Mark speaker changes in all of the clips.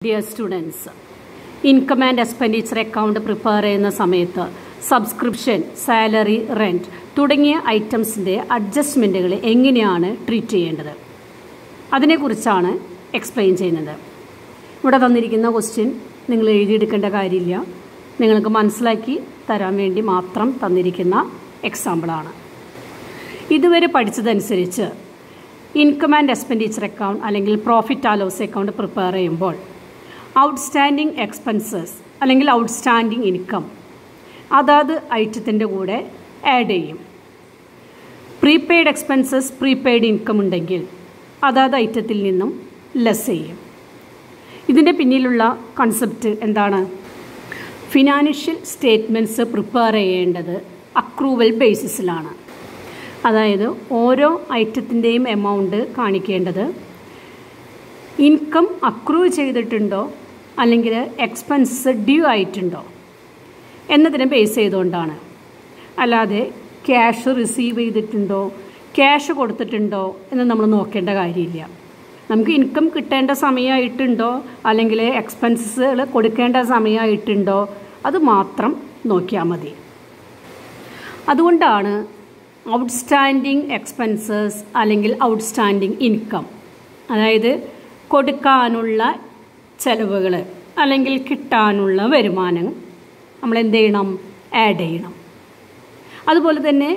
Speaker 1: Dear students, income and expenditure account prepare ചെയ്യുന്ന സമയത്ത് subscription, salary, rent തുടങ്ങിയ ഐറ്റംസിൻ്റെ അഡ്ജസ്റ്റ്മെൻറ്റുകൾ എങ്ങനെയാണ് ട്രീറ്റ് ചെയ്യേണ്ടത് അതിനെക്കുറിച്ചാണ് എക്സ്പ്ലെയിൻ ചെയ്യുന്നത്. ഇവിടെ തന്നിരിക്കുന്ന ക്വസ്റ്റ്യൻ നിങ്ങൾ എഴുതിയെടുക്കേണ്ട കാര്യമില്ല, നിങ്ങൾക്ക് മനസ്സിലാക്കി തരാൻ വേണ്ടി മാത്രം തന്നിരിക്കുന്ന എക്സാമ്പിളാണ്. ഇതുവരെ പഠിച്ചതനുസരിച്ച് ഇൻകം ആൻഡ് എക്സ്പെൻഡിച്ചർ അക്കൗണ്ട് അല്ലെങ്കിൽ profit and loss account prepare ചെയ്യുമ്പോൾ ഔട്ട്സ്റ്റാൻഡിങ് എക്സ്പെൻസസ് അല്ലെങ്കിൽ ഔട്ട്സ്റ്റാൻഡിങ് ഇൻകം അതാത് ഐറ്റത്തിൻ്റെ കൂടെ ആഡ് ചെയ്യും. പ്രീപെയ്ഡ് എക്സ്പെൻസസ്, പ്രീപെയ്ഡ് ഇൻകം ഉണ്ടെങ്കിൽ അതാത് ഐറ്റത്തിൽ നിന്നും ലെസ് ചെയ്യും. ഇതിൻ്റെ പിന്നിലുള്ള കൺസെപ്റ്റ് എന്താണ്? ഫിനാൻഷ്യൽ സ്റ്റേറ്റ്മെൻറ്റ്സ് പ്രിപ്പയർ ചെയ്യേണ്ടത് അക്രൂവൽ ബേസിസിലാണ്. അതായത് ഓരോ ഐറ്റത്തിൻ്റെയും എമൗണ്ട് കാണിക്കേണ്ടത് ഇൻകം അക്രൂ ചെയ്തിട്ടുണ്ടോ അല്ലെങ്കിൽ എക്സ്പെൻസ് ഡ്യൂ ആയിട്ടുണ്ടോ എന്നതിനെ ബേസ് ചെയ്തുകൊണ്ടാണ്. അല്ലാതെ ക്യാഷ് റിസീവ് ചെയ്തിട്ടുണ്ടോ, ക്യാഷ് കൊടുത്തിട്ടുണ്ടോ എന്ന് നമ്മൾ നോക്കേണ്ട കാര്യമില്ല. നമുക്ക് ഇൻകം കിട്ടേണ്ട സമയമായിട്ടുണ്ടോ അല്ലെങ്കിൽ എക്സ്പെൻസുകൾ കൊടുക്കേണ്ട സമയമായിട്ടുണ്ടോ അത് മാത്രം നോക്കിയാൽ മതി. അതുകൊണ്ടാണ് ഔട്ട്സ്റ്റാൻഡിങ് എക്സ്പെൻസസ് അല്ലെങ്കിൽ ഔട്ട്സ്റ്റാൻഡിങ് ഇൻകം, അതായത് കൊടുക്കാനുള്ള ചെലവുകൾ അല്ലെങ്കിൽ കിട്ടാനുള്ള വരുമാനം നമ്മൾ എന്ത് ചെയ്യണം? ആഡ് ചെയ്യണം. അതുപോലെ തന്നെ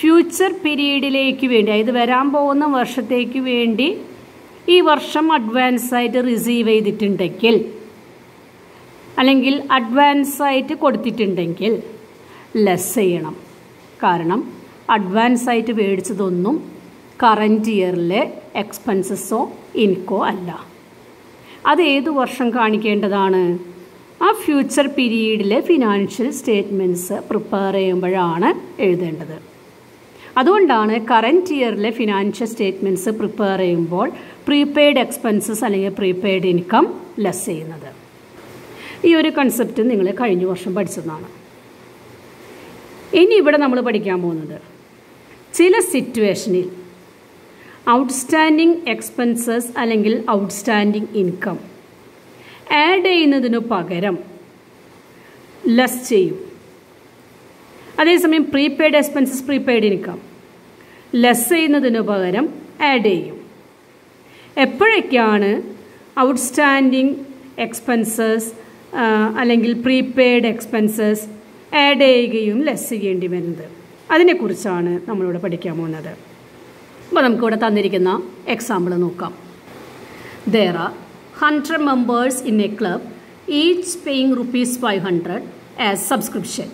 Speaker 1: ഫ്യൂച്ചർ പീരീഡിലേക്ക് വേണ്ടി, അതായത് വരാൻ പോകുന്ന വർഷത്തേക്ക് വേണ്ടി ഈ വർഷം അഡ്വാൻസായിട്ട് റിസീവ് ചെയ്തിട്ടുണ്ടെങ്കിൽ അല്ലെങ്കിൽ അഡ്വാൻസായിട്ട് കൊടുത്തിട്ടുണ്ടെങ്കിൽ ലെസ് ചെയ്യണം. കാരണം അഡ്വാൻസായിട്ട് മേടിച്ചതൊന്നും കറൻറ്റ് ഇയറിലെ എക്സ്പെൻസസോ ഇൻകോ അല്ല. അത് ഏതു വർഷം കാണിക്കേണ്ടതാണ്? ആ ഫ്യൂച്ചർ പീരീഡിലെ ഫിനാൻഷ്യൽ സ്റ്റേറ്റ്മെൻറ്റ്സ് പ്രിപ്പയർ ചെയ്യുമ്പോഴാണ് എഴുതേണ്ടത്. അതുകൊണ്ടാണ് കറൻറ്റ് ഇയറിലെ ഫിനാൻഷ്യൽ സ്റ്റേറ്റ്മെൻറ്റ്സ് പ്രിപ്പയർ ചെയ്യുമ്പോൾ പ്രീപെയ്ഡ് എക്സ്പെൻസസ് അല്ലെങ്കിൽ പ്രീപെയ്ഡ് ഇൻകം ലെസ് ചെയ്യുന്നത്. ഈ ഒരു കൺസെപ്റ്റ് നിങ്ങൾ കഴിഞ്ഞ വർഷം പഠിച്ചതാണ്. ഇനി ഇവിടെ നമ്മൾ പഠിക്കാൻ പോകുന്നത് ചില സിറ്റുവേഷനിൽ ഔട്ട്സ്റ്റാൻഡിങ് എക്സ്പെൻസസ് അല്ലെങ്കിൽ ഔട്ട്സ്റ്റാൻഡിങ് ഇൻകം ആഡ് ചെയ്യുന്നതിനു പകരം ലെസ് ചെയ്യും. അതേസമയം prepaid expenses, prepaid income less ചെയ്യുന്നതിനു പകരം ആഡ് ചെയ്യും. എപ്പോഴൊക്കെയാണ് ഔട്ട്സ്റ്റാൻഡിങ് എക്സ്പെൻസസ് അല്ലെങ്കിൽ പ്രീപെയ്ഡ് എക്സ്പെൻസസ് ആഡ് ചെയ്യുകയും ലെസ് ചെയ്യേണ്ടി വരുന്നത് അതിനെക്കുറിച്ചാണ് നമ്മളിവിടെ പഠിക്കാൻ പോകുന്നത്. അപ്പോൾ നമുക്കിവിടെ തന്നിരിക്കുന്ന എക്സാമ്പിൾ നോക്കാം. There are 100 members in a club, each paying ₹500 as subscription.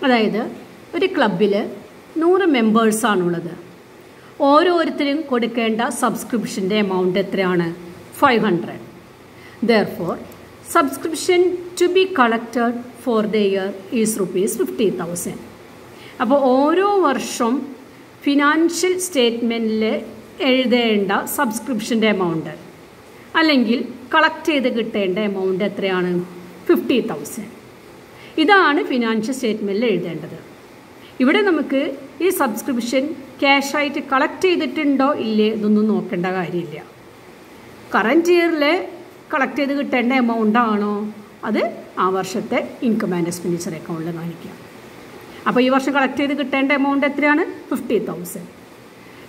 Speaker 1: അതായത് ഒരു ക്ലബിൽ 100 മെമ്പേഴ്സാണുള്ളത്. ഓരോരുത്തരും കൊടുക്കേണ്ട സബ്സ്ക്രിപ്ഷൻ്റെ എമൗണ്ട് എത്രയാണ്? 500. Therefore, subscription to be collected for the year is ₹50,000. അപ്പോൾ ഓരോ വർഷം ഫിനാൻഷ്യൽ സ്റ്റേറ്റ്മെൻറ്റിൽ എഴുതേണ്ട സബ്സ്ക്രിപ്ഷൻ്റെ എമൗണ്ട് അല്ലെങ്കിൽ കളക്ട് ചെയ്ത് കിട്ടേണ്ട എമൗണ്ട് എത്രയാണ്? 50,000. ഇതാണ് ഫിനാൻഷ്യൽ സ്റ്റേറ്റ്മെൻറ്റിൽ എഴുതേണ്ടത്. ഇവിടെ നമുക്ക് ഈ സബ്സ്ക്രിപ്ഷൻ ക്യാഷായിട്ട് കളക്ട് ചെയ്തിട്ടുണ്ടോ ഇല്ലേ ഇതൊന്നും നോക്കേണ്ട കാര്യമില്ല. കറൻറ്റ് ഇയറിൽ കളക്ട് ചെയ്ത് കിട്ടേണ്ട എമൗണ്ട് ആണോ അത് ആ വർഷത്തെ ഇൻകം ആൻഡ് എക്സ്പെൻഡിച്ചർ അക്കൗണ്ടിൽ കാണിക്കാം. അപ്പോൾ ഈ വർഷം കളക്ട് ചെയ്ത് കിട്ടേണ്ട എമൗണ്ട് എത്രയാണ്? 50,000.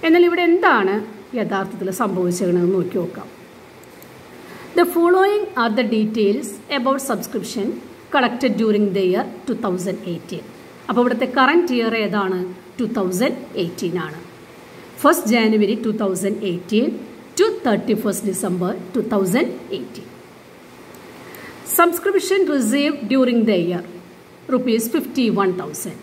Speaker 1: എന്നാൽ ഇവിടെ എന്താണ് യഥാർത്ഥത്തിൽ സംഭവിച്ചതെന്ന് നോക്കി നോക്കാം. The following are the details about subscription collected during the year 2018. അപ്പോൾ ഇവിടുത്തെ കറൻറ്റ് ഇയർ ഏതാണ്? 2018 ആണ്. 1 January 2018 to 31 December 2018. Subscription received during the year ₹51,000.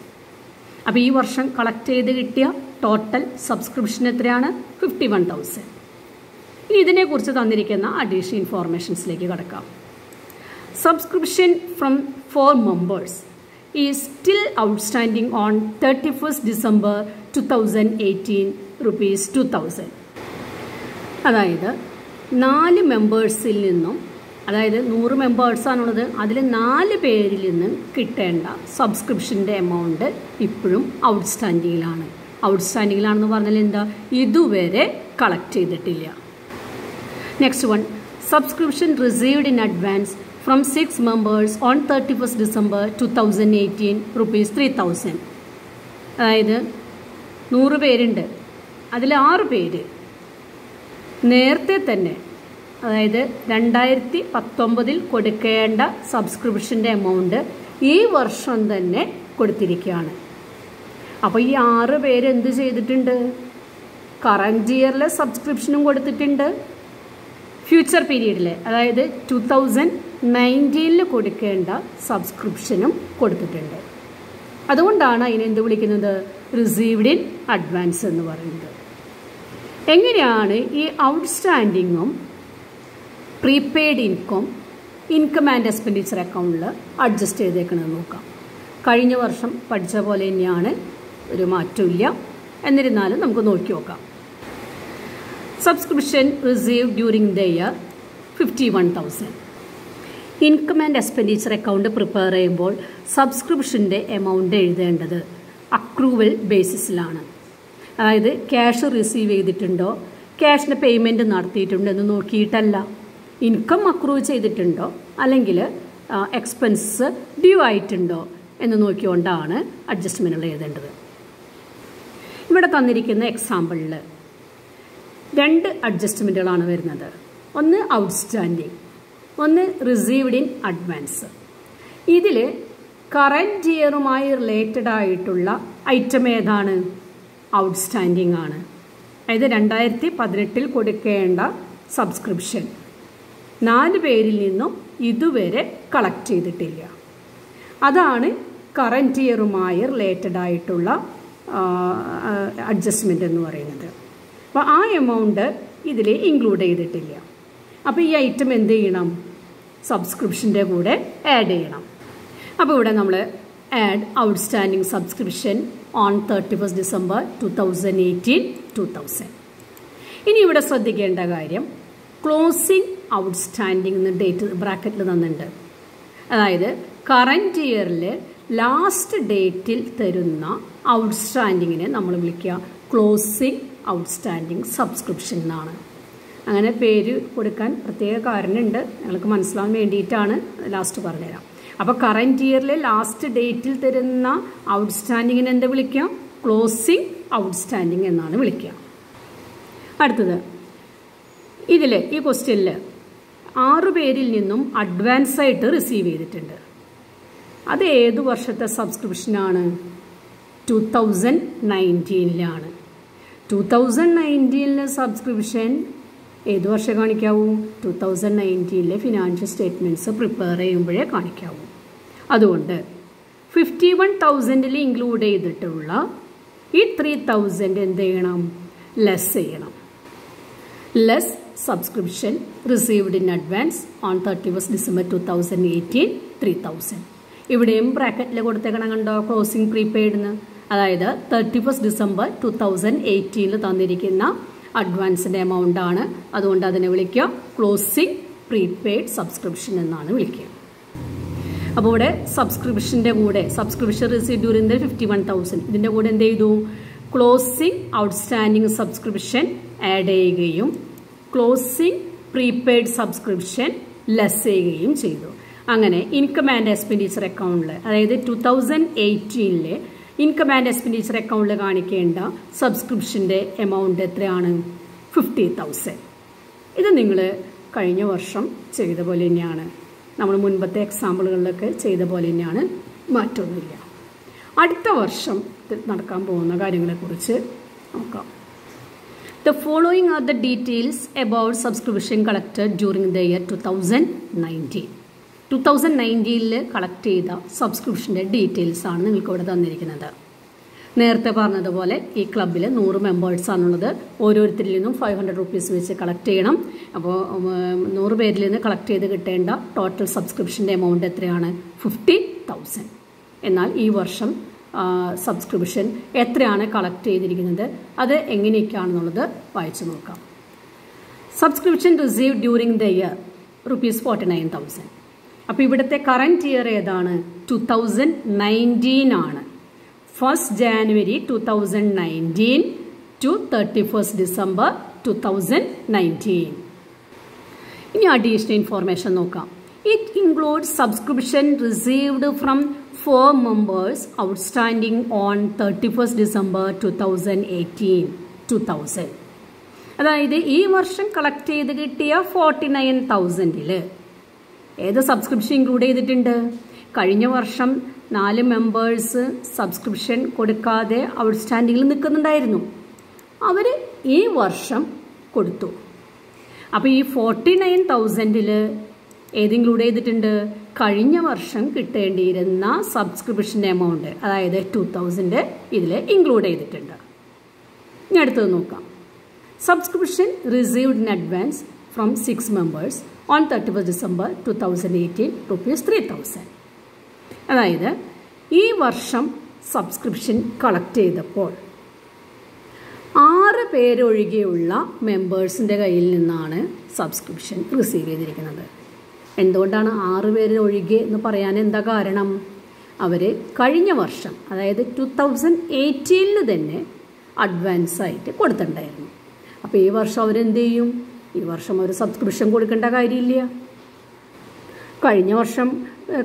Speaker 1: അപ്പോൾ ഈ വർഷം കളക്ട് ചെയ്ത് കിട്ടിയ ടോട്ടൽ സബ്സ്ക്രിപ്ഷൻ എത്രയാണ്? 51,000. ഇനി ഇതിനെക്കുറിച്ച് തന്നിരിക്കുന്ന അഡീഷണൽ ഇൻഫോർമേഷൻസിലേക്ക് കടക്കാം. Subscription from 4 members is still outstanding on 31 December 2018 ₹2,000. അതായത് 4 മെമ്പേഴ്സിൽ നിന്നും, അതായത് 100 മെമ്പേഴ്സാണുള്ളത്, അതിൽ 4 പേരിൽ നിന്ന് കിട്ടേണ്ട സബ്സ്ക്രിപ്ഷൻ്റെ എമൗണ്ട് ഇപ്പോഴും ഔട്ട്സ്റ്റാൻഡിങ്ങിലാണ്. ഔട്ട്സ്റ്റാൻഡിങ്ങിലാണെന്ന് പറഞ്ഞാൽ എന്താ? ഇതുവരെ കളക്ട് ചെയ്തിട്ടില്ല. Next one, subscription received in advance from 6 members on 31st December 2018 rupees 3,000. അതായത് 100 പേരുണ്ട്, അതിൽ 6 പേര് നേരത്തെ തന്നെ, അതായത് 2019 കൊടുക്കേണ്ട സബ്സ്ക്രിപ്ഷൻ്റെ എമൗണ്ട് ഈ വർഷം തന്നെ കൊടുത്തിരിക്കുകയാണ്. അപ്പോൾ ഈ 6 പേര് എന്ത് ചെയ്തിട്ടുണ്ട്? കറൻറ്റ് ഇയറിലെ സബ്സ്ക്രിപ്ഷനും കൊടുത്തിട്ടുണ്ട്, ഫ്യൂച്ചർ പീരീഡിലെ അതായത് 2019 കൊടുക്കേണ്ട സബ്സ്ക്രിപ്ഷനും കൊടുത്തിട്ടുണ്ട്. അതുകൊണ്ടാണ് അതിനെന്ത് വിളിക്കുന്നത്? റിസീവ്ഡ് ഇൻ അഡ്വാൻസ് എന്ന് പറയുന്നത്. എങ്ങനെയാണ് ഈ ഔട്ട്സ്റ്റാൻഡിങ്ങും പ്രീപെയ്ഡ് ഇൻകം ആൻഡ് എക്സ്പെൻഡിച്ചർ അക്കൗണ്ടിൽ അഡ്ജസ്റ്റ് ചെയ്തേക്കണമെന്ന് നോക്കാം. കഴിഞ്ഞ വർഷം പഠിച്ച പോലെ തന്നെയാണ്, ഒരു മാറ്റമില്ല. എന്നിരുന്നാലും നമുക്ക് നോക്കി നോക്കാം. Subscription received during the year 51,000. Income and expenditure account prepare ചെയ്യുമ്പോൾ സബ്സ്ക്രിപ്ഷൻ്റെ എമൗണ്ട് എഴുതേണ്ടത് അക്രൂവൽ ബേസിസിലാണ്. അതായത് ക്യാഷ് റിസീവ് ചെയ്തിട്ടുണ്ടോ, ക്യാഷിൻ്റെ പേയ്മെൻറ്റ് നടത്തിയിട്ടുണ്ടോ എന്ന് നോക്കിയിട്ടല്ല, ഇൻകം അക്രൂ ചെയ്തിട്ടുണ്ടോ അല്ലെങ്കിൽ എക്സ്പെൻസ് ഡ്യൂ ആയിട്ടുണ്ടോ എന്ന് നോക്കിക്കൊണ്ടാണ് അഡ്ജസ്റ്റ്മെൻറ്റുകൾ എഴുതേണ്ടത്. ഇവിടെ തന്നിരിക്കുന്ന എക്സാമ്പിളിൽ 2 അഡ്ജസ്റ്റ്മെൻറ്റുകളാണ് വരുന്നത്. ഒന്ന് ഔട്ട്സ്റ്റാൻഡിങ്, ഒന്ന് റിസീവ്ഡ് ഇൻ അഡ്വാൻസ്. ഇതിൽ കറൻറ്റ് ഇയറുമായി റിലേറ്റഡ് ആയിട്ടുള്ള ഐറ്റം ഏതാണ്? ഔട്ട്സ്റ്റാൻഡിങ് ആണ്. അതായത് 2018 കൊടുക്കേണ്ട സബ്സ്ക്രിപ്ഷൻ 4 പേരിൽ നിന്നും ഇതുവരെ കളക്ട് ചെയ്തിട്ടില്ല. അതാണ് കറൻറ്റ് ഇയറുമായി റിലേറ്റഡ് ആയിട്ടുള്ള അഡ്ജസ്റ്റ്മെൻ്റ് എന്ന് പറയുന്നത്. അപ്പോൾ ആ എമൗണ്ട് ഇതിൽ ഇൻക്ലൂഡ് ചെയ്തിട്ടില്ല. അപ്പോൾ ഈ ഐറ്റം എന്ത് ചെയ്യണം? സബ്സ്ക്രിപ്ഷൻ്റെ കൂടെ ആഡ് ചെയ്യണം. അപ്പോൾ ഇവിടെ നമ്മൾ add outstanding subscription on 31st December 2018 2000. ഇനി ഇവിടെ ശ്രദ്ധിക്കേണ്ട കാര്യം, ക്ലോസിംഗ് ഔട്ട്സ്റ്റാൻഡിങ് എന്ന് ഡേറ്റ് ബ്രാക്കറ്റിൽ തന്നിട്ടുണ്ട്. അതായത് കറൻറ്റ് ഇയറിൽ ലാസ്റ്റ് ഡേറ്റിൽ തരുന്ന ഔട്ട്സ്റ്റാൻഡിങ്ങിനെ നമ്മൾ വിളിക്കുക ക്ലോസിംഗ് ഔട്ട്സ്റ്റാൻഡിങ് സബ്സ്ക്രിപ്ഷൻ എന്നാണ്. അങ്ങനെ പേര് കൊടുക്കാൻ പ്രത്യേക കാരണമുണ്ട്, ഞങ്ങൾക്ക് മനസ്സിലാവാൻ വേണ്ടിയിട്ടാണ് ലാസ്റ്റ് പറഞ്ഞുതരാം. അപ്പോൾ കറൻറ്റ് ഇയറിലെ ലാസ്റ്റ് ഡേറ്റിൽ തരുന്ന ഔട്ട്സ്റ്റാൻഡിങ്ങിനെ എന്താ വിളിക്കുക? ക്ലോസിംഗ് ഔട്ട്സ്റ്റാൻഡിങ് എന്നാണ് വിളിക്കുക. അടുത്തത്, ഇതിൽ ഈ ക്വസ്റ്റ്യനിൽ 6 പേരിൽ നിന്നും അഡ്വാൻസ് ആയിട്ട് റിസീവ് ചെയ്തിട്ടുണ്ട്. അത് ഏത് വർഷത്തെ സബ്സ്ക്രിപ്ഷനാണ്? 2019 2019 സബ്സ്ക്രിപ്ഷൻ ഏത് വർഷം കാണിക്കാവൂ? 2019 ഫിനാൻഷ്യൽ സ്റ്റേറ്റ്മെൻറ്റ്സ് പ്രിപ്പയർ ചെയ്യുമ്പോഴേ കാണിക്കാവൂ. അതുകൊണ്ട് 51,000 ഇൻക്ലൂഡ് ചെയ്തിട്ടുള്ള ഈ 3,000 എന്ത് ചെയ്യണം? ലെസ് ചെയ്യണം. Less subscription received in advance on 31st December 2018 3,000. ഇവിടെയും ബ്രാക്കറ്റിൽ കൊടുത്തേക്കണം കണ്ടോ, ക്ലോസിംഗ് പ്രീപെയ്ഡെന്ന്. അതായത് 31st December 2018 തന്നിരിക്കുന്ന അഡ്വാൻസിൻ്റെ എമൗണ്ട് ആണ്. അതുകൊണ്ട് അതിനെ വിളിക്കുക ക്ലോസിംഗ് പ്രീപെയ്ഡ് സബ്സ്ക്രിപ്ഷൻ എന്നാണ് വിളിക്കുക. അപ്പോൾ ഇവിടെ സബ്സ്ക്രിപ്ഷൻ്റെ കൂടെ സബ്സ്ക്രിപ്ഷൻ റിസീവ് ഡ്യൂറിങ് ദ 51,000 ഇതിൻ്റെ കൂടെ എന്ത് ചെയ്തു? ക്ലോസിംഗ് ഔട്ട്സ്റ്റാൻഡിങ് സബ്സ്ക്രിപ്ഷൻ ആഡ് ചെയ്യുകയും ക്ലോസിംഗ് പ്രീപെയ്ഡ് സബ്സ്ക്രിപ്ഷൻ ലെസ് ചെയ്യുകയും ചെയ്തു. അങ്ങനെ ഇൻകം ആൻഡ് എക്സ്പെൻഡിച്ചർ അക്കൗണ്ടിൽ, അതായത് 2018 ഇൻകം ആൻഡ് എക്സ്പെൻഡിച്ചർ അക്കൗണ്ടിൽ കാണിക്കേണ്ട സബ്സ്ക്രിപ്ഷൻ്റെ എമൗണ്ട് എത്രയാണ്? 50,000. ഇത് നിങ്ങൾ കഴിഞ്ഞ വർഷം ചെയ്ത പോലെ തന്നെയാണ്, നമ്മൾ മുൻപത്തെ എക്സാമ്പിളുകളിലൊക്കെ ചെയ്ത പോലെ തന്നെയാണ്, മാറ്റമൊന്നുമില്ല. അടുത്ത വർഷം നടക്കാൻ പോകുന്ന കാര്യങ്ങളെക്കുറിച്ച് നോക്കാം. The following are the details about subscription collected during the year 2019. 2019 collect ചെയ്ത സബ്സ്ക്രിപ്ഷൻ്റെ ഡീറ്റെയിൽസ് ആണ് നിങ്ങൾക്ക് ഇവിടെ തന്നിരിക്കുന്നത്. നേരത്തെ പറഞ്ഞതുപോലെ ഈ ക്ലബ്ബിൽ 100 മെമ്പേഴ്സാണുള്ളത്. ഓരോരുത്തരിൽ നിന്നും 500 rupees വെച്ച് കളക്ട് ചെയ്യണം. അപ്പോൾ 100 പേരിൽ നിന്ന് കളക്ട് ചെയ്ത് കിട്ടേണ്ട ടോട്ടൽ സബ്സ്ക്രിപ്ഷൻ്റെ എമൗണ്ട് എത്രയാണ്? 50,000. എന്നാൽ ഈ വർഷം സബ്സ്ക്രിപ്ഷൻ എത്രയാണ് കളക്ട് ചെയ്തിരിക്കുന്നത്, അത് എങ്ങനെയൊക്കെയാണെന്നുള്ളത് വായിച്ചു നോക്കാം. Subscription receive during the year ₹49,000. അപ്പോൾ ഇവിടുത്തെ കറൻറ്റ് ഇയർ ഏതാണ്? 2019 ആണ്. 1st January 2019 to 31st December 2019. ഇനി അഡീഷണൽ ഇൻഫോർമേഷൻ നോക്കാം. It includes subscription received from 4 members outstanding on 31st December 2018. അതായത് ഈ വർഷം കളക്ട് ചെയ്ത് കിട്ടിയ 49,000-ൽ ഏത് സബ്സ്ക്രിപ്ഷൻ ഇൻക്ലൂഡ് ചെയ്തിട്ടുണ്ട്? കഴിഞ്ഞ വർഷം 4 മെമ്പേഴ്സ് സബ്സ്ക്രിപ്ഷൻ കൊടുക്കാതെ ഔട്ട്സ്റ്റാൻഡിങ്ങിൽ നിൽക്കുന്നുണ്ടായിരുന്നു. അവർ ഈ വർഷം കൊടുത്തു. അപ്പോൾ ഈ 49,000-ൽ ഏത് ഇൻക്ലൂഡ് ചെയ്തിട്ടുണ്ട്? കഴിഞ്ഞ വർഷം കിട്ടേണ്ടിയിരുന്ന സബ്സ്ക്രിപ്ഷൻ എമൗണ്ട്, അതായത് 2,000 ഇതിൽ ഇൻക്ലൂഡ് ചെയ്തിട്ടുണ്ട്. ഇനി അടുത്തത് നോക്കാം. Subscription received in advance from 6 members on 31st December 2018 ₹3,000. അതായത് ഈ വർഷം സബ്സ്ക്രിപ്ഷൻ കളക്ട് ചെയ്തപ്പോൾ 6 പേരൊഴികെയുള്ള മെമ്പേഴ്സിൻ്റെ കയ്യിൽ നിന്നാണ് സബ്സ്ക്രിപ്ഷൻ റിസീവ് ചെയ്തിരിക്കുന്നത്. എന്തുകൊണ്ടാണ് 6 പേര് ഒഴികെ എന്ന് പറയാൻ എന്താ കാരണം? അവർ കഴിഞ്ഞ വർഷം, അതായത് 2018 തന്നെ അഡ്വാൻസായിട്ട് കൊടുത്തിട്ടുണ്ടായിരുന്നു. അപ്പോൾ ഈ വർഷം അവരെന്ത് ചെയ്യും? ഈ വർഷം അവർ സബ്സ്ക്രിപ്ഷൻ കൊടുക്കേണ്ട കാര്യമില്ല. കഴിഞ്ഞ വർഷം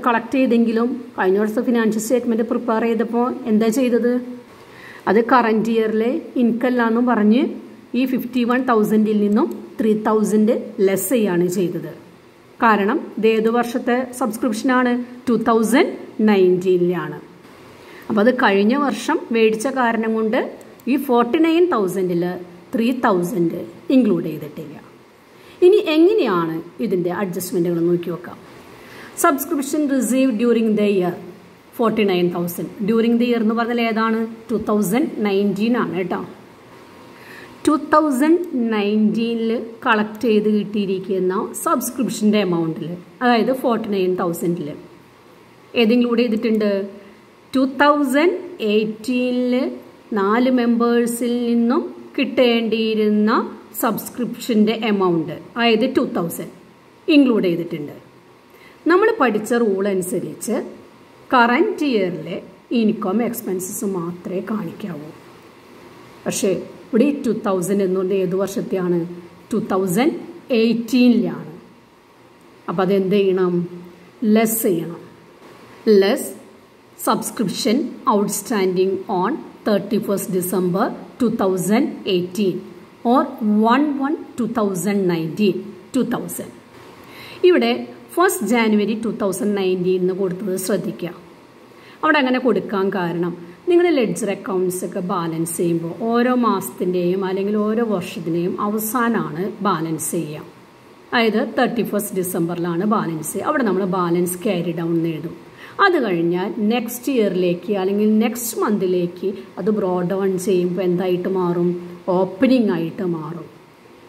Speaker 1: കളക്ട് ചെയ്തെങ്കിലും കഴിഞ്ഞ വർഷത്തെ ഫിനാൻഷ്യൽ സ്റ്റേറ്റ്മെൻറ്റ് പ്രിപ്പയർ ചെയ്തപ്പോൾ എന്താ ചെയ്തത്? അത് കറൻറ്റ് ഇയറിലെ ഇൻകല്ലാന്നും പറഞ്ഞ് ഈ 51,000-ൽ നിന്നും 3,000 ലെസ് ചെയ്യാണ് ചെയ്തത്. കാരണം ഇത് ഏത് വർഷത്തെ സബ്സ്ക്രിപ്ഷനാണ്? 2019-ലാണ്. അപ്പോൾ അത് കഴിഞ്ഞ വർഷം മേടിച്ച കാരണം കൊണ്ട് ഈ 49,000-ൽ 3,000 ഇൻക്ലൂഡ് ചെയ്തിട്ടില്ല. ഇനി എങ്ങനെയാണ് ഇതിൻ്റെ അഡ്ജസ്റ്റ്മെൻറ്റുകൾ നോക്കി നോക്കാം. Subscription receive during the year 49,000. During the year എന്ന് പറഞ്ഞാൽ ഏതാണ്? 2019 ആണ് കേട്ടോ. 2019-ൽ കളക്ട് ചെയ്ത് കിട്ടിയിരിക്കുന്ന സബ്സ്ക്രിപ്ഷൻ്റെ എമൗണ്ടിൽ, അതായത് 49,000-ൽ ഏത് ഇൻക്ലൂഡ് ചെയ്തിട്ടുണ്ട്? 2018-ൽ 4 മെമ്പേഴ്സിൽ നിന്നും കിട്ടേണ്ടിയിരുന്ന സബ്സ്ക്രിപ്ഷൻ്റെ എമൗണ്ട്, അതായത് 2,000 ഇൻക്ലൂഡ് ചെയ്തിട്ടുണ്ട്. നമ്മൾ പഠിച്ച റൂൾ അനുസരിച്ച് കറൻറ്റ് ഇയറിലെ ഇൻകം എക്സ്പെൻസസ് മാത്രമേ കാണിക്കാവൂ. പക്ഷേ ഇവിടെ 2,000 എന്നുകൊണ്ട് ഏത് വർഷത്തെയാണ്? 2018-ലാണ്. അപ്പോൾ അതെന്ത് ചെയ്യണം? ലെസ് ചെയ്യണം. Less subscription outstanding on 31st December 2018 or 1/1/2019 2000. ഇവിടെ 1st January 2019 കൊടുത്തത് ശ്രദ്ധിക്കുക. അവിടെ അങ്ങനെ കൊടുക്കാൻ കാരണം നിങ്ങളുടെ ലെഡ്ജർ അക്കൗണ്ട്സ് ഒക്കെ ബാലൻസ് ചെയ്യുമ്പോൾ ഓരോ മാസത്തിൻ്റെയും അല്ലെങ്കിൽ ഓരോ വർഷത്തിൻ്റെയും അവസാനമാണ് ബാലൻസ് ചെയ്യുക. അതായത് 31st Decemberലാണ് ബാലൻസ് ചെയ്യുക. അവിടെ നമ്മൾ ബാലൻസ് ക്യാരി ഡൗൺ എഴുതും. അത് കഴിഞ്ഞാൽ നെക്സ്റ്റ് ഇയറിലേക്ക് അല്ലെങ്കിൽ നെക്സ്റ്റ് മന്തിലേക്ക് അത് ബ്രോഡ് ഡൗൺ ചെയ്യുമ്പോൾ എന്തായിട്ട് മാറും? ഓപ്പണിംഗ് ആയിട്ട് മാറും.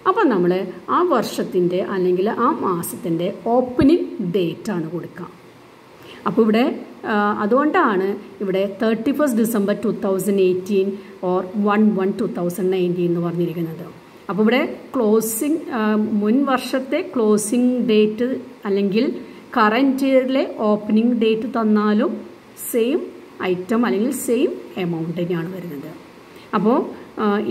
Speaker 1: അപ്പോൾ നമ്മൾ ആ വർഷത്തിൻ്റെ അല്ലെങ്കിൽ ആ മാസത്തിൻ്റെ ഓപ്പണിംഗ് ഡേറ്റാണ് കൊടുക്കുക. അപ്പോൾ ഇവിടെ അതുകൊണ്ടാണ് ഇവിടെ 31st December 2018 or 1/1/2019 എന്ന് പറഞ്ഞിരിക്കുന്നത്. അപ്പോൾ ഇവിടെ ക്ലോസിംഗ് മുൻ വർഷത്തെ ക്ലോസിംഗ് ഡേറ്റ് അല്ലെങ്കിൽ കറൻറ്റ് ഇയറിലെ ഓപ്പണിംഗ് ഡേറ്റ് തന്നാലും സെയിം ഐറ്റം അല്ലെങ്കിൽ സെയിം എമൗണ്ട് തന്നെയാണ് വരുന്നത്. അപ്പോൾ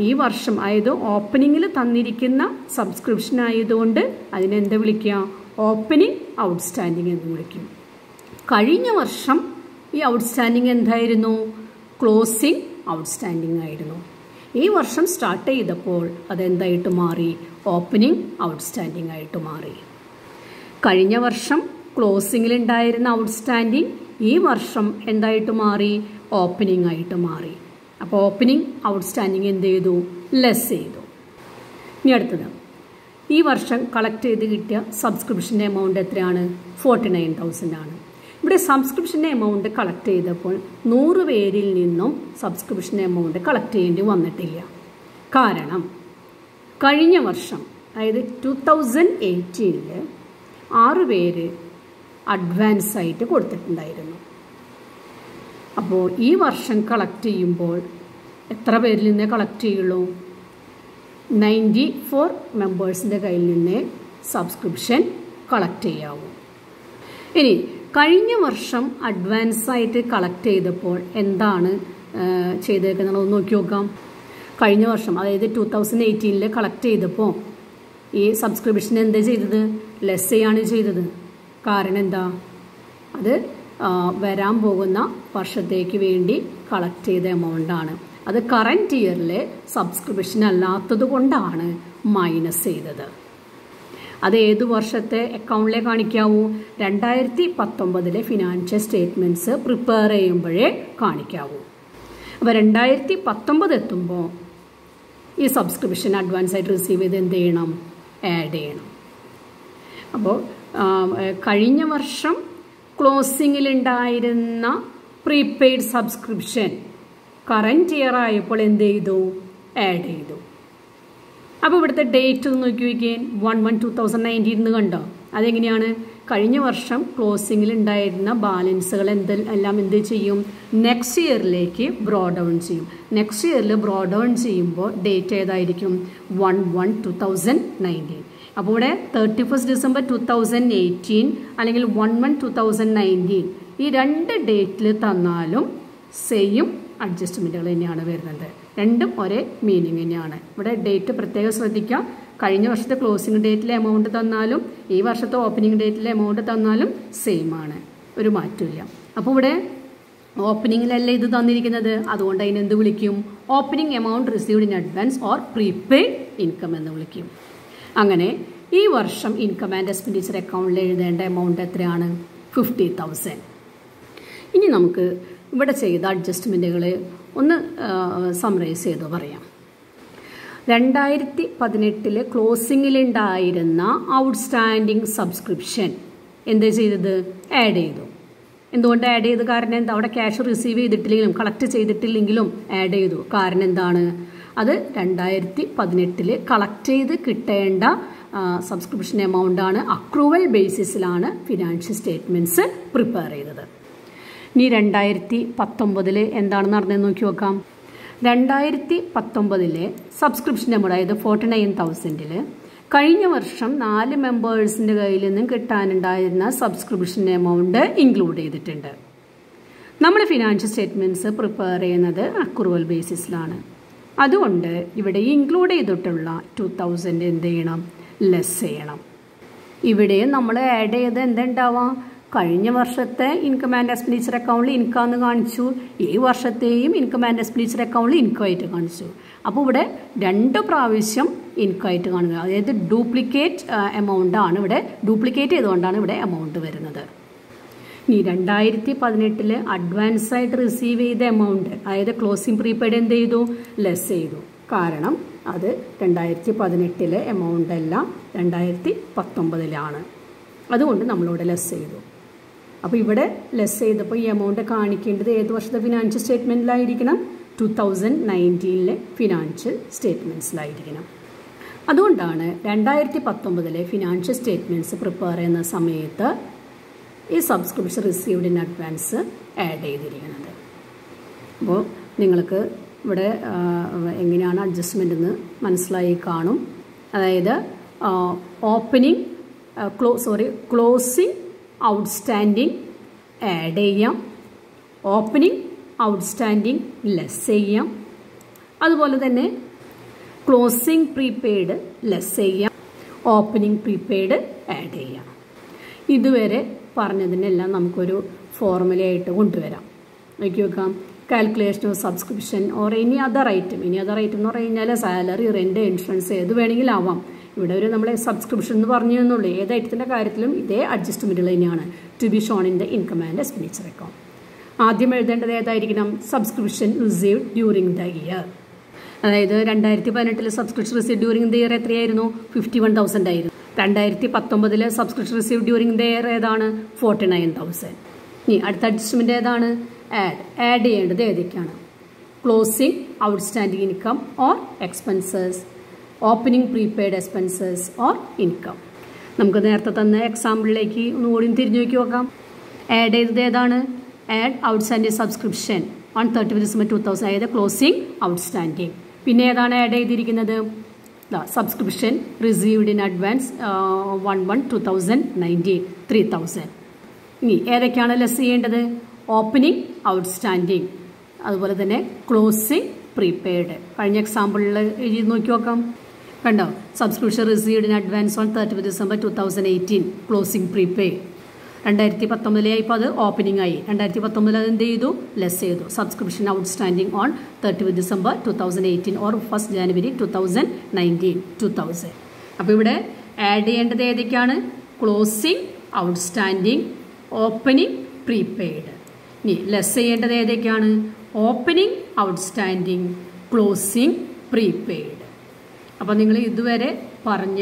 Speaker 1: ഈ വർഷം അതായത് ഓപ്പണിങ്ങിൽ തന്നിരിക്കുന്ന സബ്സ്ക്രിപ്ഷൻ ആയതുകൊണ്ട് അതിനെന്താ വിളിക്കുക? ഓപ്പണിംഗ് ഔട്ട്സ്റ്റാൻഡിങ് എന്ന് വിളിക്കും. കഴിഞ്ഞ വർഷം ഈ ഔട്ട്സ്റ്റാൻഡിങ് എന്തായിരുന്നു? ക്ലോസിംഗ് ഔട്ട്സ്റ്റാൻഡിങ് ആയിരുന്നു. ഈ വർഷം സ്റ്റാർട്ട് ചെയ്തപ്പോൾ അതെന്തായിട്ട് മാറി? ഓപ്പണിംഗ് ഔട്ട്സ്റ്റാൻഡിങ് ആയിട്ട് മാറി. കഴിഞ്ഞ വർഷം ക്ലോസിങ്ങിലുണ്ടായിരുന്ന ഔട്ട്സ്റ്റാൻഡിങ് ഈ വർഷം എന്തായിട്ട് മാറി? ഓപ്പണിംഗ് ആയിട്ട് മാറി. അപ്പോൾ ഓപ്പണിംഗ് ഔട്ട്സ്റ്റാൻഡിങ് എന്ത് ചെയ്തു? ലെസ് ചെയ്തു. ഇനി അടുത്തത്, ഈ വർഷം കളക്ട് ചെയ്ത് കിട്ടിയ സബ്സ്ക്രിപ്ഷൻ്റെ എമൗണ്ട് എത്രയാണ്? 49,000 ആണ്. ഇവിടെ സബ്സ്ക്രിപ്ഷൻ്റെ എമൗണ്ട് കളക്ട് ചെയ്തപ്പോൾ 100 പേരിൽ നിന്നും സബ്സ്ക്രിപ്ഷൻ എമൗണ്ട് കളക്ട് ചെയ്യേണ്ടി വന്നിട്ടില്ല. കാരണം കഴിഞ്ഞ വർഷം അതായത് 2018-ൽ 6 പേര് അഡ്വാൻസ് ആയിട്ട് കൊടുത്തിട്ടുണ്ടായിരുന്നു. അപ്പോൾ ഈ വർഷം കളക്ട് ചെയ്യുമ്പോൾ എത്ര പേരിൽ നിന്നേ കളക്ട് ചെയ്യുള്ളൂ? 94 മെമ്പേഴ്സിൻ്റെ കയ്യിൽ നിന്നേ സബ്സ്ക്രിപ്ഷൻ കളക്ട് ചെയ്യാവൂ. ഇനി കഴിഞ്ഞ വർഷം അഡ്വാൻസായിട്ട് കളക്ട് ചെയ്തപ്പോൾ എന്താണ് ചെയ്തേക്കുന്നത് നോക്കി നോക്കാം. കഴിഞ്ഞ വർഷം അതായത് 2018-ൽ കളക്ട് ചെയ്തപ്പോൾ ഈ സബ്സ്ക്രിപ്ഷൻ എന്താ ചെയ്തത്? ലെസ് ചെയ്യാണ് ചെയ്തത്. കാരണം എന്താ? അത് വരാൻ പോകുന്ന വർഷത്തേക്ക് വേണ്ടി കളക്ട് ചെയ്ത എമൗണ്ടാണ്. അത് കറൻറ്റ് ഇയറിലെ സബ്സ്ക്രിപ്ഷൻ അല്ലാത്തത് കൊണ്ടാണ് മൈനസ് ചെയ്തത്. അത് ഏത് വർഷത്തെ അക്കൗണ്ടിലെ കാണിക്കാവൂ? 2019 ഫിനാൻഷ്യൽ സ്റ്റേറ്റ്മെൻറ്റ്സ് പ്രിപ്പയർ ചെയ്യുമ്പോഴേ കാണിക്കാവൂ. അപ്പോൾ 2019 എത്തുമ്പോൾ ഈ സബ്സ്ക്രിപ്ഷൻ അഡ്വാൻസ് ആയിട്ട് റിസീവ് ചെയ്ത് എന്ത് ചെയ്യണം? ആഡ് ചെയ്യണം. അപ്പോൾ കഴിഞ്ഞ വർഷം ക്ലോസിങ്ങിലുണ്ടായിരുന്ന പ്രീപെയ്ഡ് സബ്സ്ക്രിപ്ഷൻ കറൻറ്റ് ഇയർ ആയപ്പോൾ എന്ത് ചെയ്തു? ആഡ് ചെയ്തു. അപ്പോൾ ഇവിടുത്തെ ഡേറ്റ് നോക്കി വയ്ക്കാൻ 1/1/2019 എന്ന് കണ്ടോ? അതെങ്ങനെയാണ്? കഴിഞ്ഞ വർഷം ക്ലോസിങ്ങിൽ ഉണ്ടായിരുന്ന ബാലൻസുകൾ എല്ലാം എന്ത് ചെയ്യും? നെക്സ്റ്റ് ഇയറിലേക്ക് ബ്രോ ഡൗൺ ചെയ്യും. നെക്സ്റ്റ് ഇയറിൽ ബ്രോ ഡൗൺ ചെയ്യുമ്പോൾ ഡേറ്റ് ഏതായിരിക്കും? 1/1/2019. അപ്പോൾ ഇവിടെ 31 December 2018 അല്ലെങ്കിൽ 1/1/2019 ഈ രണ്ട് ഡേറ്റിൽ തന്നാലും സെയിം അഡ്ജസ്റ്റ്മെൻറ്റുകൾ തന്നെയാണ് വരുന്നത്. രണ്ടും ഒരേ മീനിങ് തന്നെയാണ്. ഇവിടെ ഡേറ്റ് പ്രത്യേകം ശ്രദ്ധിക്കുക. കഴിഞ്ഞ വർഷത്തെ ക്ലോസിംഗ് ഡേറ്റിലെ എമൗണ്ട് തന്നാലും ഈ വർഷത്തെ ഓപ്പണിംഗ് ഡേറ്റിലെ എമൗണ്ട് തന്നാലും സെയിം ആണ്, ഒരു മാറ്റമില്ല. അപ്പോൾ ഇവിടെ ഓപ്പണിങ്ങിലല്ലേ ഇത് തന്നിരിക്കുന്നത്, അതുകൊണ്ട് അതിനെന്ത് വിളിക്കും? Opening amount received in advance or prepaid income എന്ന് വിളിക്കും. അങ്ങനെ ഈ വർഷം ഇൻകം ആൻഡ് എക്സ്പെൻഡിച്ചർ അക്കൗണ്ടിൽ എഴുതേണ്ട എമൗണ്ട് എത്രയാണ്? 50,000. ഇനി നമുക്ക് ഇവിടെ ചെയ്ത അഡ്ജസ്റ്റ്മെൻറ്റുകൾ ഒന്ന് സമ്മറൈസ് ചെയ്ത് പറയാം. 2018 ക്ലോസിങ്ങിലുണ്ടായിരുന്ന ഔട്ട്സ്റ്റാൻഡിങ് സബ്സ്ക്രിപ്ഷൻ എന്താ ചെയ്തത്? ആഡ് ചെയ്തു. എന്തുകൊണ്ട് ആഡ് ചെയ്തു? കാരണം എന്താ? അവിടെ ക്യാഷ് റിസീവ് ചെയ്തിട്ടില്ലെങ്കിലും കളക്ട് ചെയ്തിട്ടില്ലെങ്കിലും ആഡ് ചെയ്തു. കാരണം എന്താണ്? അത് 2018 കളക്ട് ചെയ്ത് കിട്ടേണ്ട സബ്സ്ക്രിപ്ഷൻ എമൗണ്ടാണ്. അക്രൂവൽ ബേസിസിലാണ് ഫിനാൻഷ്യൽ സ്റ്റേറ്റ്മെൻറ്റ്സ് പ്രിപ്പയർ ചെയ്തത്. ഇനി 2019 എന്താണെന്ന് നടന്നതെന്ന് നോക്കി നോക്കാം. 2019 സബ്സ്ക്രിപ്ഷൻ എമൗണ്ട് അതായത് 49,000 കഴിഞ്ഞ വർഷം 4 മെമ്പേഴ്സിൻ്റെ കയ്യിൽ നിന്നും കിട്ടാനുണ്ടായിരുന്ന സബ്സ്ക്രിപ്ഷൻ എമൗണ്ട് ഇൻക്ലൂഡ് ചെയ്തിട്ടുണ്ട്. നമ്മൾ ഫിനാൻഷ്യൽ സ്റ്റേറ്റ്മെൻറ്റ്സ് പ്രിപ്പയർ ചെയ്യുന്നത് അക്രൂവൽ ബേസിസിലാണ്. അതുകൊണ്ട് ഇവിടെ ഇൻക്ലൂഡ് ചെയ്തിട്ടുള്ള 2,000 എന്ത് ചെയ്യണം? ലെസ് ചെയ്യണം. ഇവിടെ നമ്മൾ ആഡ് ചെയ്ത് എന്തുണ്ടാവാം? കഴിഞ്ഞ വർഷത്തെ ഇൻകം ആൻഡ് എക്സ്പെൻഡിച്ചർ അക്കൗണ്ടിൽ ഇൻകാന്ന് കാണിച്ചു, ഈ വർഷത്തെയും ഇൻകം ആൻഡ് എക്സ്പെൻഡിച്ചർ അക്കൗണ്ടിൽ ഇൻകമായിട്ട് കാണിച്ചു. അപ്പോൾ ഇവിടെ 2 പ്രാവശ്യം ഇൻകമായിട്ട് കാണുക, അതായത് ഡ്യൂപ്ലിക്കേറ്റ് എമൗണ്ടാണ് ഇവിടെ, ഡ്യൂപ്ലിക്കേറ്റ് ചെയ്തുകൊണ്ടാണ് ഇവിടെ എമൗണ്ട് വരുന്നത്. ഇനി 2018 അഡ്വാൻസ് ആയിട്ട് റിസീവ് ചെയ്ത എമൗണ്ട് അതായത് ക്ലോസിംഗ് പ്രീപെയ്ഡ് എന്ത് ചെയ്തു? ലെസ് ചെയ്തു. കാരണം അത് 2018 എമൗണ്ട് അല്ല 2019 അതുകൊണ്ട് നമ്മളിവിടെ ലെസ് ചെയ്തു. അപ്പോൾ ഇവിടെ ലെസ് ചെയ്തപ്പോൾ ഈ എമൗണ്ട് കാണിക്കേണ്ടത് ഏത് വർഷത്തെ ഫിനാൻഷ്യൽ സ്റ്റേറ്റ്മെൻറ്റിലായിരിക്കണം? 2019 ഫിനാൻഷ്യൽ സ്റ്റേറ്റ്മെൻറ്റ്സിലായിരിക്കണം. അതുകൊണ്ടാണ് 2019 ഫിനാൻഷ്യൽ സ്റ്റേറ്റ്മെൻറ്റ്സ് പ്രിപ്പയർ ചെയ്യുന്ന സമയത്ത് ഈ subscription received in advance add ചെയ്തിരിക്കുന്നത്. അപ്പോൾ നിങ്ങൾക്ക് ഇവിടെ എങ്ങനെയാണ് അഡ്ജസ്റ്റ്മെൻ്റ് എന്ന് മനസ്സിലായി കാണും. അതായത് ഓപ്പണിംഗ് ക്ലോസിംഗ് ഔട്ട്സ്റ്റാൻഡിങ് ആഡ് ചെയ്യാം, ഓപ്പണിംഗ് ഔട്ട്സ്റ്റാൻഡിങ് ലെസ് ചെയ്യാം, അതുപോലെ തന്നെ ക്ലോസിംഗ് പ്രീപെയ്ഡ് ലെസ് ചെയ്യാം, ഓപ്പണിംഗ് പ്രീപെയ്ഡ് ആഡ് ചെയ്യാം. ഇതുവരെ പറഞ്ഞതിനെല്ലാം നമുക്കൊരു ഫോർമുലയായിട്ട് കൊണ്ടുവരാം. നോക്കി വെക്കാം. Calculation of subscription or any other item എന്ന് പറഞ്ഞു കഴിഞ്ഞാൽ സാലറി, റെൻറ്റ്, ഇൻഷുറൻസ് ഏത് വേണമെങ്കിലും ആവാം. ഇവിടെ ഒരു നമ്മളെ സബ്സ്ക്രിപ്ഷൻ എന്ന് പറഞ്ഞു എന്നുള്ളൂ. ഏത് ഐറ്റത്തിൻ്റെ കാര്യത്തിലും ഇതേ അഡ്ജസ്റ്റ്മെൻറ്റുകൾ തന്നെയാണ്. To be shown in the income and expenditure account. ആദ്യം എഴുതേണ്ടത് ഏതായിരിക്കണം? Subscription received during the year. അതായത് 2018 subscription received during the year എത്രയായിരുന്നു? 51,000 ആയിരുന്നു. 2019 subscription received during the year ഏതാണ്? 49,000. ഇനി അടുത്ത അഡ്ജസ്റ്റ്മെൻറ്റ് ഏതാണ്? ആഡ് ചെയ്യേണ്ടത് ഏതൊക്കെയാണ്? Closing outstanding income or expenses, opening prepaid expenses or income. നമുക്ക് നേരത്തെ തന്ന എക്സാമ്പിളിലേക്ക് ഒന്നുകൂടി തിരിഞ്ഞു നോക്കി നോക്കാം. ആഡ് ചെയ്തത് ഏതാണ്? Add outstanding subscription on 31 December 2000 അതായത് ക്ലോസിംഗ് ഔട്ട്സ്റ്റാൻഡിംഗ്. പിന്നെ ഏതാണ് ആഡ് ചെയ്തിരിക്കുന്നത്? Subscription received in advance 1/1/2019 3,000. ഇനി ഏതൊക്കെയാണ് ലെസ് ചെയ്യേണ്ടത്? ഓപ്പണിംഗ് ഔട്ട്സ്റ്റാൻഡിംഗ്, അതുപോലെ തന്നെ ക്ലോസിംഗ് പ്രീപെയ്ഡ്. കഴിഞ്ഞ എക്സാമ്പിളിൽ എഴുതി നോക്കി നോക്കാം. കണ്ടോ? Subscription received in advance on 30 December 2018 closing prepay. 2019 ഇപ്പോൾ അത് ഓപ്പണിംഗ് ആയി. 2019 അത് എന്ത് ചെയ്തു? ലെസ് ചെയ്തു. Subscription outstanding on 30 December 2018 or 1 January 2019. അപ്പോൾ ഇവിടെ ആഡ് ചെയ്യേണ്ടത് ഏതൊക്കെയാണ്? Closing, outstanding, opening, prepaid. ഇനി ലെസ് ചെയ്യേണ്ടത് ഏതൊക്കെയാണ്? Opening, outstanding, closing, prepaid. അപ്പോൾ നിങ്ങൾ ഇതുവരെ പറഞ്ഞ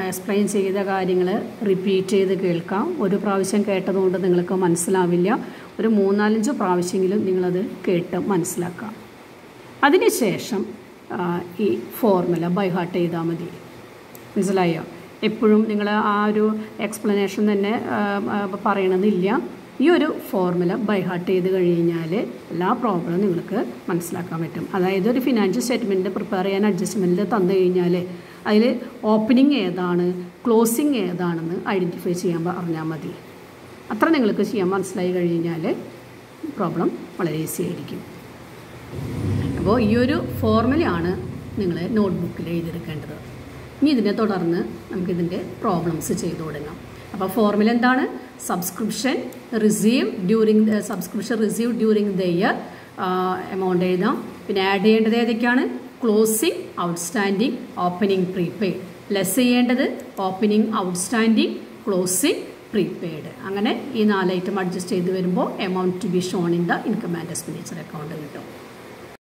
Speaker 1: എക്സ്പ്ലെയിൻ ചെയ്ത കാര്യങ്ങൾ റിപ്പീറ്റ് ചെയ്ത് കേൾക്കാം. ഒരു പ്രാവശ്യം കേട്ടതുകൊണ്ട് നിങ്ങൾക്ക് മനസ്സിലാവില്ല. ഒരു 3-4 പ്രാവശ്യമെങ്കിലും നിങ്ങളത് കേട്ട് മനസ്സിലാക്കാം. അതിനുശേഷം ഈ ഫോർമുല ബൈ ഹാർട്ട് ചെയ്താൽ മതി. മനസ്സിലായോ? എപ്പോഴും നിങ്ങൾ ആ ഒരു എക്സ്പ്ലനേഷൻ തന്നെ പറയണമെന്നില്ല. ഈ ഒരു ഫോർമുല ബൈ ഹാർട്ട് ചെയ്ത് കഴിഞ്ഞാൽ എല്ലാ പ്രോബ്ലവും നിങ്ങൾക്ക് മനസ്സിലാക്കാൻ പറ്റും. അതായത് ഒരു ഫിനാൻഷ്യൽ സ്റ്റേറ്റ്മെൻറ്റ് പ്രിപ്പയർ ചെയ്യാൻ അഡ്ജസ്റ്റ്മെൻറ്റിൽ തന്നു കഴിഞ്ഞാൽ അതിൽ ഓപ്പണിംഗ് ഏതാണ്, ക്ലോസിംഗ് ഏതാണെന്ന് ഐഡൻറ്റിഫൈ ചെയ്യാൻ പറഞ്ഞാൽ മതി. അത്ര നിങ്ങൾക്ക് ചെയ്യാൻ മനസ്സിലായി കഴിഞ്ഞാൽ പ്രോബ്ലം വളരെ ഈസി ആയിരിക്കും. അപ്പോൾ ഈ ഒരു ഫോർമുലയാണ് നിങ്ങൾ നോട്ട്ബുക്കിൽ എഴുതിയെടുക്കേണ്ടത്. ഇനി ഇതിനെ തുടർന്ന് നമുക്കിതിൻ്റെ പ്രോബ്ലംസ് ചെയ്തു തുടങ്ങാം. അപ്പോൾ ഫോർമുല എന്താണ്? Subscription receive during the year amount എഴുതാം. പിന്നെ ആഡ് ചെയ്യേണ്ടത് ഏതൊക്കെയാണ്? Closing, outstanding, opening, prepaid. Less ചെയ്യേണ്ടത് ഓപ്പണിംഗ്, ഔട്ട്സ്റ്റാൻഡിംഗ്, ക്ലോസിംഗ്, പ്രീപെയ്ഡ്. അങ്ങനെ ഈ 4 ഐറ്റം അഡ്ജസ്റ്റ് ചെയ്ത് വരുമ്പോൾ amount to be shown in the income and expenditure account കിട്ടും.